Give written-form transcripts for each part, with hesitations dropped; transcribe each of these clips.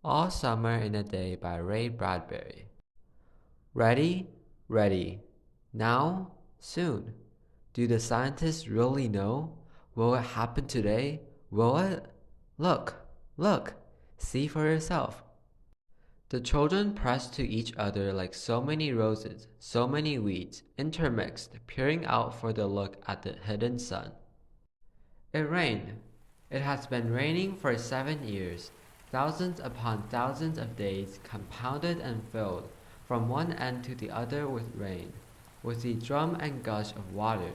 All Summer in a Day by Ray Bradbury. Ready? Ready. Now? Soon. Do the scientists really know? Will it happen today? Will it? Look! Look! See for yourself. The children pressed to each other like so many roses, so many weeds, intermixed, peering out for the look at the hidden sun. It rained. It has been raining for 7 years, thousands upon thousands of days compounded and filled from one end to the other with rain, with the drum and gush of water,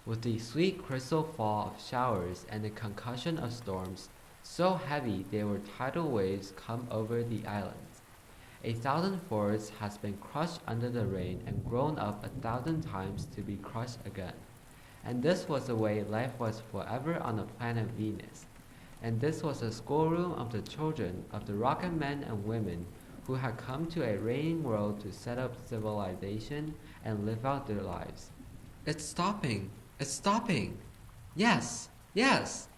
with the sweet crystal fall of showers and the concussion of storms, so heavy they were tidal waves come over the islands. 1,000 forests has been crushed under the rain and grown up 1,000 times to be crushed again. And this was the way life was forever on the planet Venus. And this was the schoolroom of the children of the rocket men and women who had come to a raining world to set up civilization and live out their lives. It's stopping! It's stopping! Yes! Yes!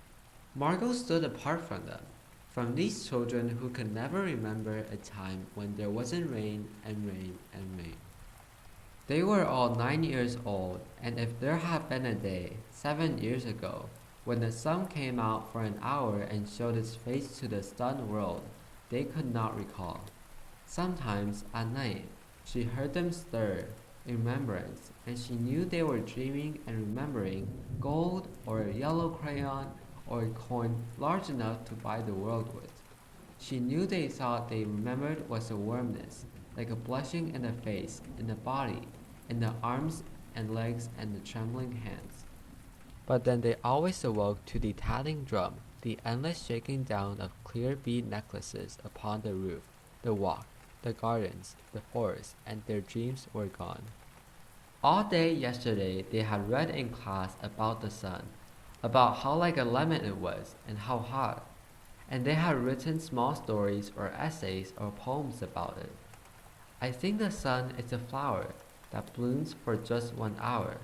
Margot stood apart from them, from these children who could never remember a time when there wasn't rain and rain and rain. They were all 9 years old, and if there had been a day, 7 years ago, when the sun came out for an hour and showed its face to the stunned world, they could not recall. Sometimes, at night, she heard them stir in remembrance, and she knew they were dreaming and remembering gold or a yellow crayon or a coin large enough to buy the world with. She knew they thought they remembered was a warmness, like a blushing in the face, in the body, in the arms and legs and the trembling hands. But then they always awoke to the tattling drum, the endless shaking down of clear bead necklaces upon the roof, the walk, the gardens, the forest, and their dreams were gone. All day yesterday they had read in class about the sun, about how like a lemon it was, and how hot, and they had written small stories or essays or poems about it. I think the sun is a flower that blooms for just 1 hour.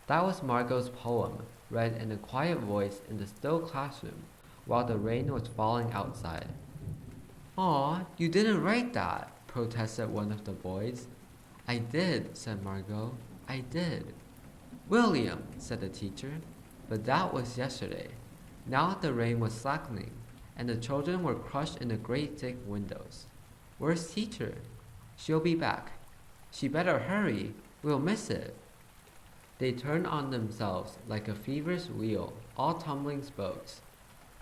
That was Margot's poem, read in a quiet voice in the still classroom while the rain was falling outside. Aw, you didn't write that, protested one of the boys. I did, said Margot. I did. William, said the teacher. But that was yesterday. Now the rain was slackening, and the children were crushed in the great thick windows. Where's teacher? She'll be back. She better hurry. We'll miss it. They turned on themselves like a feverish wheel, all tumbling spokes.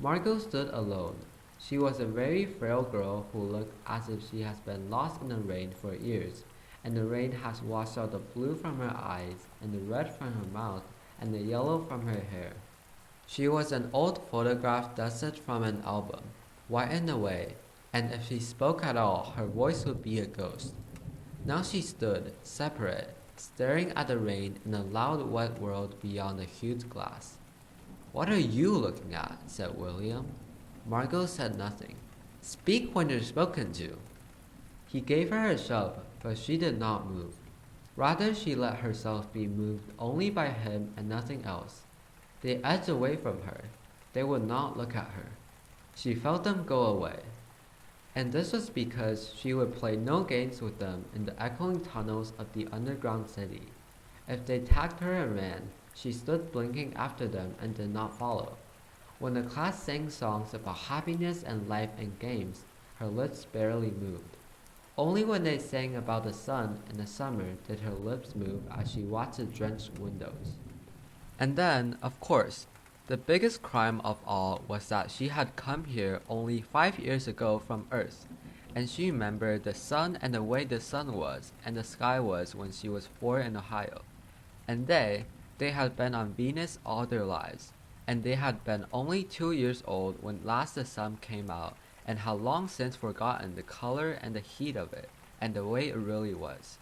Margot stood alone. She was a very frail girl who looked as if she has been lost in the rain for years, and the rain has washed out the blue from her eyes, and the red from her mouth, and the yellow from her hair. She was an old photograph dusted from an album, whitened away, and if she spoke at all, her voice would be a ghost. Now she stood, separate, staring at the rain in a loud wet world beyond the huge glass. What are you looking at? Said William. Margot said nothing. Speak when you're spoken to. He gave her a shove, but she did not move. Rather, she let herself be moved only by him and nothing else. They edged away from her. They would not look at her. She felt them go away. And this was because she would play no games with them in the echoing tunnels of the underground city. If they tagged her and ran, she stood blinking after them and did not follow. When the class sang songs about happiness and life and games, her lips barely moved. Only when they sang about the sun in the summer did her lips move as she watched the drenched windows. And then, of course, the biggest crime of all was that she had come here only 5 years ago from Earth, and she remembered the sun and the way the sun was and the sky was when she was 4 in Ohio. And they had been on Venus all their lives, and they had been only 2 years old when last the sun came out, and had long since forgotten the color and the heat of it, and the way it really was.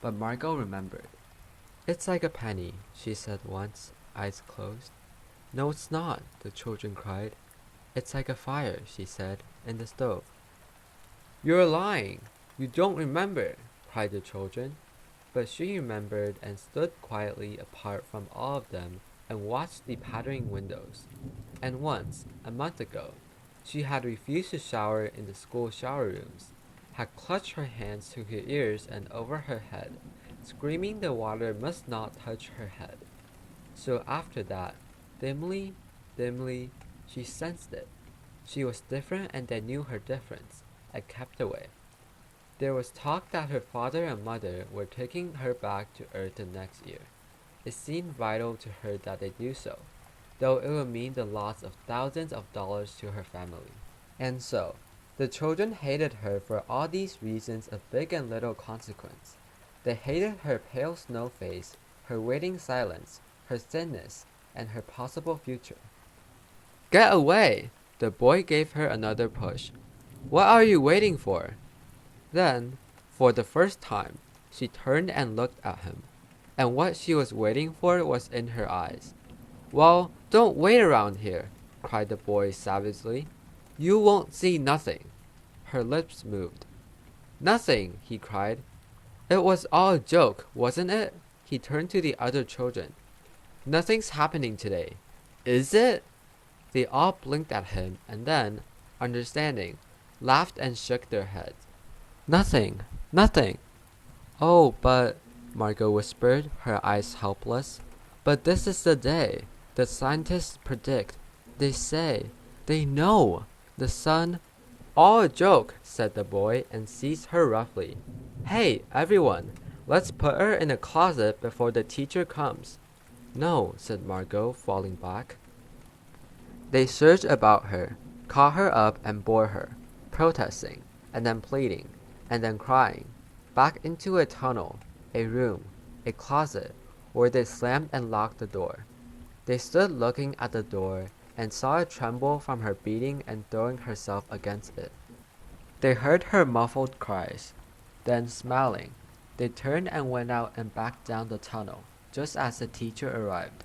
But Margot remembered. It's like a penny, she said once, eyes closed. No, it's not, the children cried. It's like a fire, she said, in the stove. You're lying! You don't remember, cried the children. But she remembered and stood quietly apart from all of them and watched the pattering windows. And once, a month ago, She had refused to shower in the school shower rooms, had clutched her hands to her ears and over her head, screaming the water must not touch her head. So after that, dimly, she sensed it. She was different and they knew her difference, and kept away. There was talk that her father and mother were taking her back to Earth the next year. It seemed vital to her that they do so, though it would mean the loss of thousands of dollars to her family. And so, the children hated her for all these reasons of big and little consequence. They hated her pale snow face, her waiting silence, her thinness, and her possible future. Get away! The boy gave her another push. What are you waiting for? Then, for the first time, she turned and looked at him, and what she was waiting for was in her eyes. Well, don't wait around here, cried the boy savagely. You won't see nothing. Her lips moved. Nothing, he cried. It was all a joke, wasn't it? He turned to the other children. Nothing's happening today. Is it? They all blinked at him and then, understanding, laughed and shook their heads. Nothing, nothing. Oh, but, Margot whispered, her eyes helpless. But this is the day. The scientists predict. They say. They know. The sun. All a joke, said the boy and seized her roughly. Hey, everyone, let's put her in a closet before the teacher comes. No, said Margot, falling back. They surged about her, caught her up and bore her, protesting, and then pleading, and then crying, back into a tunnel, a room, a closet, where they slammed and locked the door. They stood looking at the door and saw it tremble from her beating and throwing herself against it. They heard her muffled cries. Then, smiling, they turned and went out and back down the tunnel, just as the teacher arrived.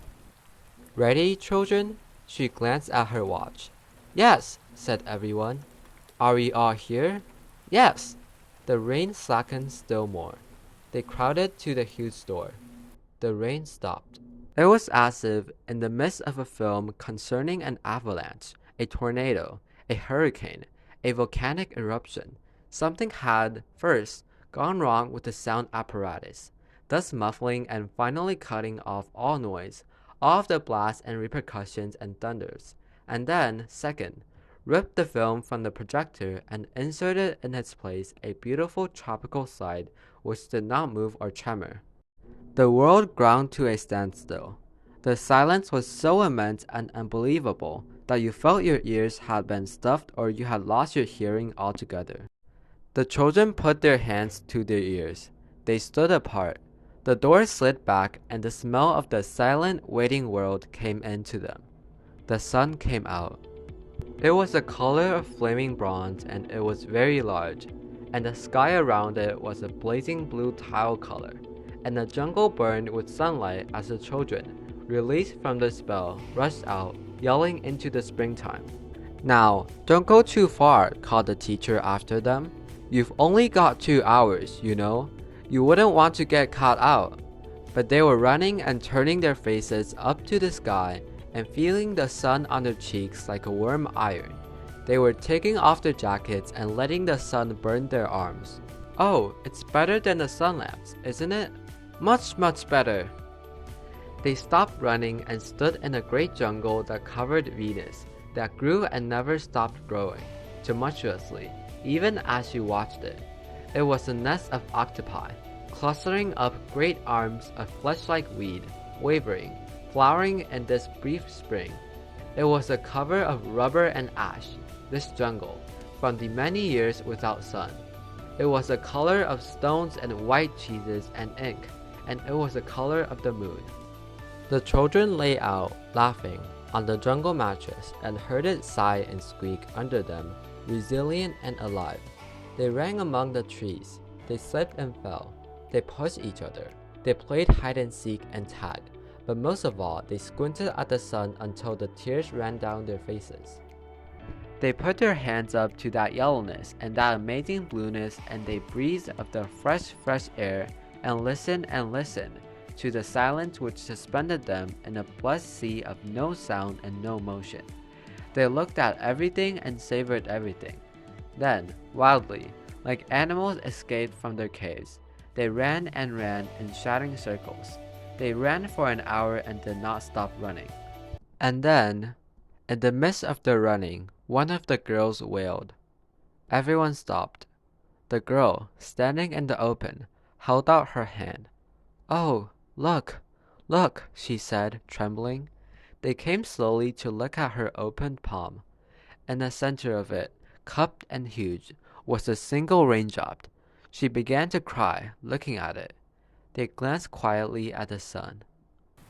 Ready, children? She glanced at her watch. Yes, said everyone. Are we all here? Yes. The rain slackened still more. They crowded to the huge door. The rain stopped. It was as if, in the midst of a film concerning an avalanche, a tornado, a hurricane, a volcanic eruption, something had, first, gone wrong with the sound apparatus, thus muffling and finally cutting off all noise, all of the blasts and repercussions and thunders, and then, second, ripped the film from the projector and inserted in its place a beautiful tropical slide which did not move or tremor. The world ground to a standstill. The silence was so immense and unbelievable that you felt your ears had been stuffed or you had lost your hearing altogether. The children put their hands to their ears. They stood apart. The door slid back and the smell of the silent, waiting world came into them. The sun came out. It was the color of flaming bronze and it was very large, and the sky around it was a blazing blue tile color, and the jungle burned with sunlight as the children, released from the spell, rushed out, yelling into the springtime. Now, don't go too far, called the teacher after them. You've only got 2 hours, you know. You wouldn't want to get caught out. But they were running and turning their faces up to the sky and feeling the sun on their cheeks like a warm iron. They were taking off their jackets and letting the sun burn their arms. Oh, it's better than the sun lamps, isn't it? Much, much better. They stopped running and stood in a great jungle that covered Venus, that grew and never stopped growing, tumultuously, even as you watched it. It was a nest of octopi, clustering up great arms of flesh-like weed, wavering, flowering in this brief spring. It was a cover of rubber and ash, this jungle, from the many years without sun. It was the color of stones and white cheeses and ink, and it was the color of the moon. The children lay out, laughing, on the jungle mattress and heard it sigh and squeak under them, resilient and alive. They ran among the trees. They slipped and fell. They pushed each other. They played hide and seek and tag. But most of all, they squinted at the sun until the tears ran down their faces. They put their hands up to that yellowness and that amazing blueness, and they breathed of the fresh air and listened to the silence which suspended them in a blessed sea of no sound and no motion. They looked at everything and savored everything. Then, wildly, like animals escaped from their caves, they ran and ran in shattering circles. They ran for an hour and did not stop running. And then, in the midst of their running, one of the girls wailed. Everyone stopped. The girl, standing in the open, held out her hand. "Oh, look, look," she said, trembling. They came slowly to look at her opened palm. In the center of it, cupped and huge, was a single raindrop. She began to cry, looking at it. They glanced quietly at the sun.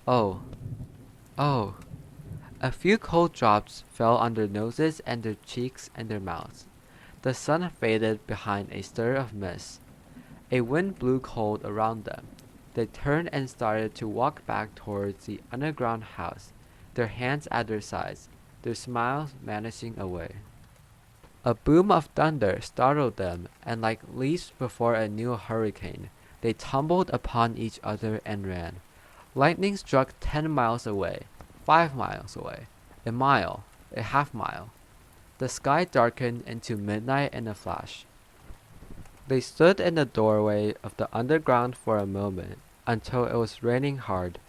Oh, oh. A few cold drops fell on their noses and their cheeks and their mouths. The sun faded behind a stir of mist. A wind blew cold around them. They turned and started to walk back towards the underground house, their hands at their sides, their smiles vanishing away. A boom of thunder startled them, and like leaves before a new hurricane, they tumbled upon each other and ran. Lightning struck 10 miles away, 5 miles away, a mile, a half-mile. The sky darkened into midnight in a flash. They stood in the doorway of the underground for a moment, until it was raining hard.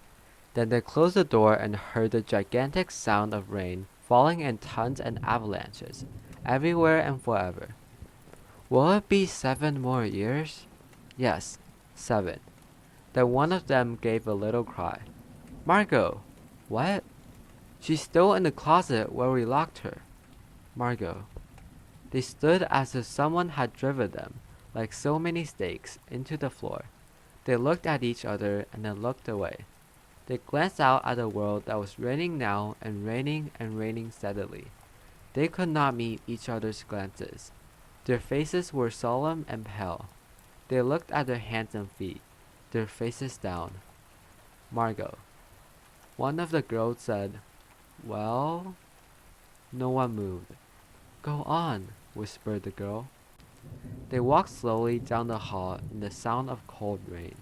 Then they closed the door and heard the gigantic sound of rain falling in tons and avalanches, everywhere and forever. Will it be 7 more years? Yes, 7. Then one of them gave a little cry. "Margot!" "What?" "She's still in the closet where we locked her." "Margot." They stood as if someone had driven them, like so many stakes, into the floor. They looked at each other and then looked away. They glanced out at the world that was raining now and raining steadily. They could not meet each other's glances. Their faces were solemn and pale. They looked at their hands and feet, their faces down. "Margot." One of the girls said, "Well?" No one moved. "Go on," whispered the girl. They walked slowly down the hall in the sound of cold rain.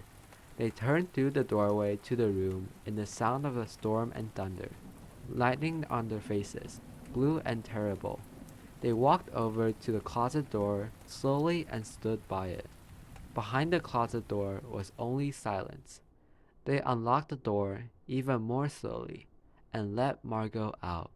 They turned through the doorway to the room in the sound of the storm and thunder. Lightning on their faces, blue and terrible. They walked over to the closet door slowly and stood by it. Behind the closet door was only silence. They unlocked the door even more slowly and let Margot out.